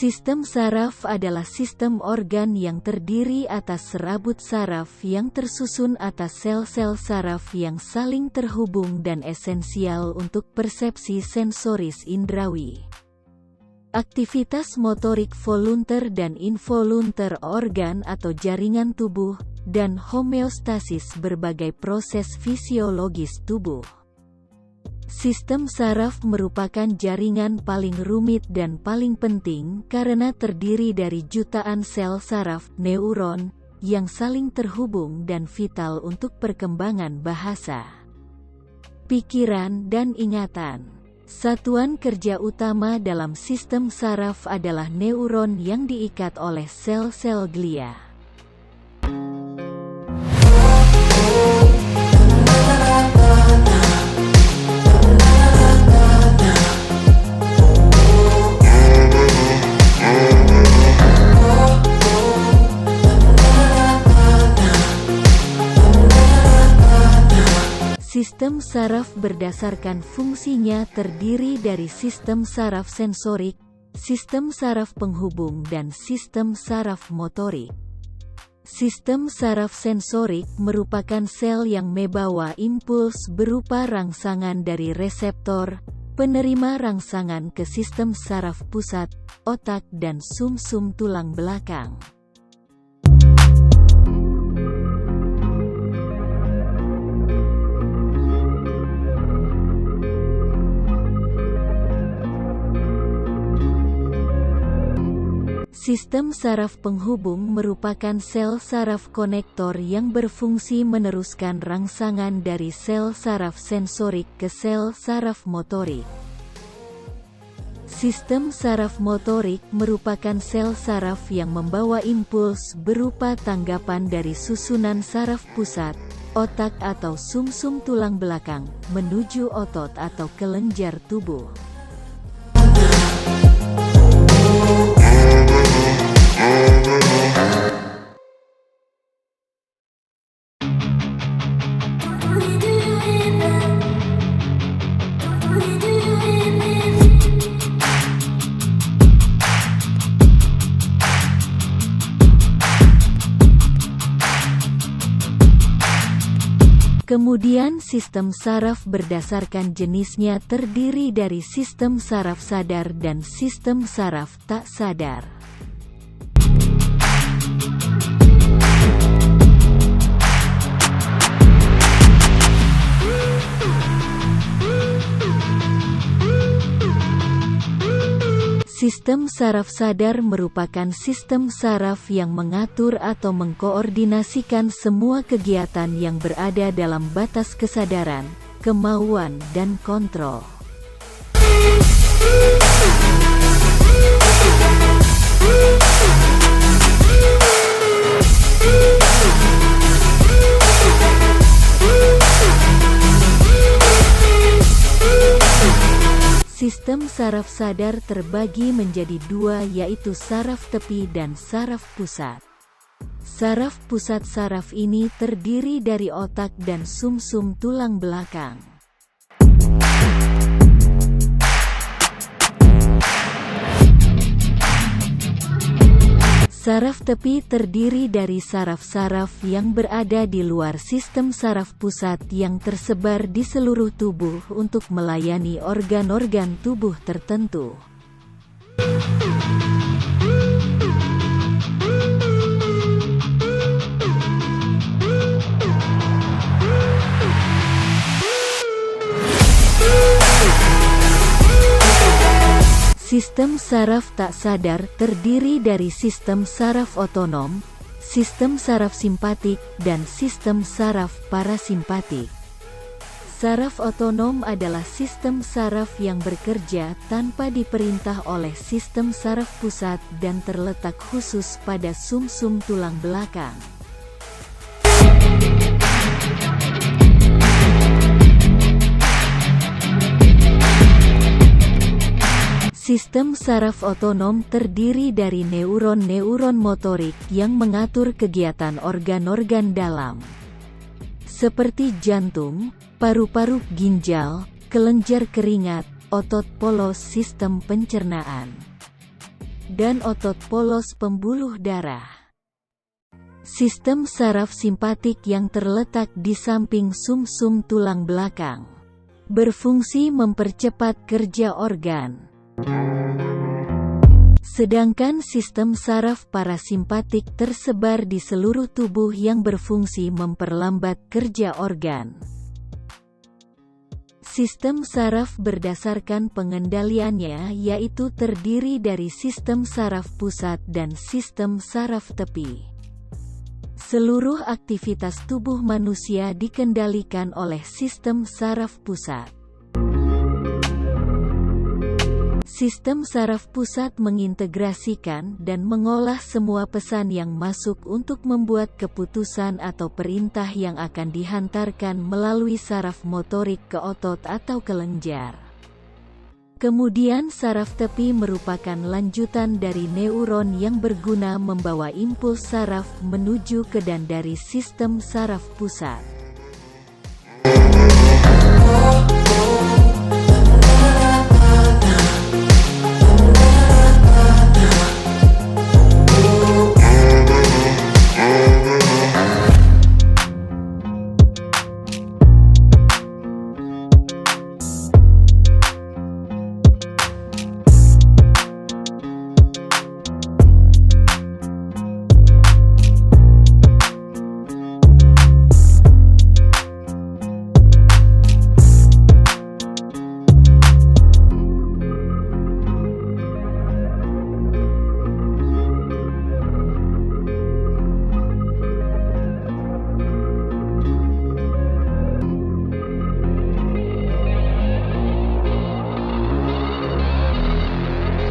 Sistem saraf adalah sistem organ yang terdiri atas serabut saraf yang tersusun atas sel-sel saraf yang saling terhubung dan esensial untuk persepsi sensoris indrawi. Aktivitas motorik volunter dan involunter organ atau jaringan tubuh, dan homeostasis berbagai proses fisiologis tubuh. Sistem saraf merupakan jaringan paling rumit dan paling penting karena terdiri dari jutaan sel saraf, neuron, yang saling terhubung dan vital untuk perkembangan bahasa, pikiran dan ingatan. Satuan kerja utama dalam sistem saraf adalah neuron yang diikat oleh sel-sel glia. Sistem saraf berdasarkan fungsinya terdiri dari sistem saraf sensorik, sistem saraf penghubung dan sistem saraf motorik. Sistem saraf sensorik merupakan sel yang membawa impuls berupa rangsangan dari reseptor, penerima rangsangan ke sistem saraf pusat, otak dan sumsum tulang belakang. Sistem saraf penghubung merupakan sel saraf konektor yang berfungsi meneruskan rangsangan dari sel saraf sensorik ke sel saraf motorik. Sistem saraf motorik merupakan sel saraf yang membawa impuls berupa tanggapan dari susunan saraf pusat, otak atau sumsum tulang belakang, menuju otot atau kelenjar tubuh. Kemudian sistem saraf berdasarkan jenisnya terdiri dari sistem saraf sadar dan sistem saraf tak sadar. Sistem saraf sadar merupakan sistem saraf yang mengatur atau mengkoordinasikan semua kegiatan yang berada dalam batas kesadaran, kemauan, dan kontrol. Sistem saraf sadar terbagi menjadi dua, yaitu saraf tepi dan saraf pusat. Saraf pusat saraf ini terdiri dari otak dan sumsum tulang belakang. Saraf tepi terdiri dari saraf-saraf yang berada di luar sistem saraf pusat yang tersebar di seluruh tubuh untuk melayani organ-organ tubuh tertentu. Sistem saraf tak sadar terdiri dari sistem saraf otonom, sistem saraf simpatik, dan sistem saraf parasimpatik. Saraf otonom adalah sistem saraf yang bekerja tanpa diperintah oleh sistem saraf pusat dan terletak khusus pada sumsum tulang belakang. Sistem saraf otonom terdiri dari neuron-neuron motorik yang mengatur kegiatan organ-organ dalam, seperti jantung, paru-paru, ginjal, kelenjar keringat, otot polos, sistem pencernaan. dan otot polos pembuluh darah. Sistem saraf simpatik yang terletak di samping sumsum tulang belakang, berfungsi mempercepat kerja organ. Sedangkan sistem saraf parasimpatik tersebar di seluruh tubuh yang berfungsi memperlambat kerja organ. Sistem saraf berdasarkan pengendaliannya yaitu terdiri dari sistem saraf pusat dan sistem saraf tepi. Seluruh aktivitas tubuh manusia dikendalikan oleh sistem saraf pusat. Sistem saraf pusat mengintegrasikan dan mengolah semua pesan yang masuk untuk membuat keputusan atau perintah yang akan dihantarkan melalui saraf motorik ke otot atau kelenjar. Kemudian saraf tepi merupakan lanjutan dari neuron yang berguna membawa impuls saraf menuju ke dan dari sistem saraf pusat.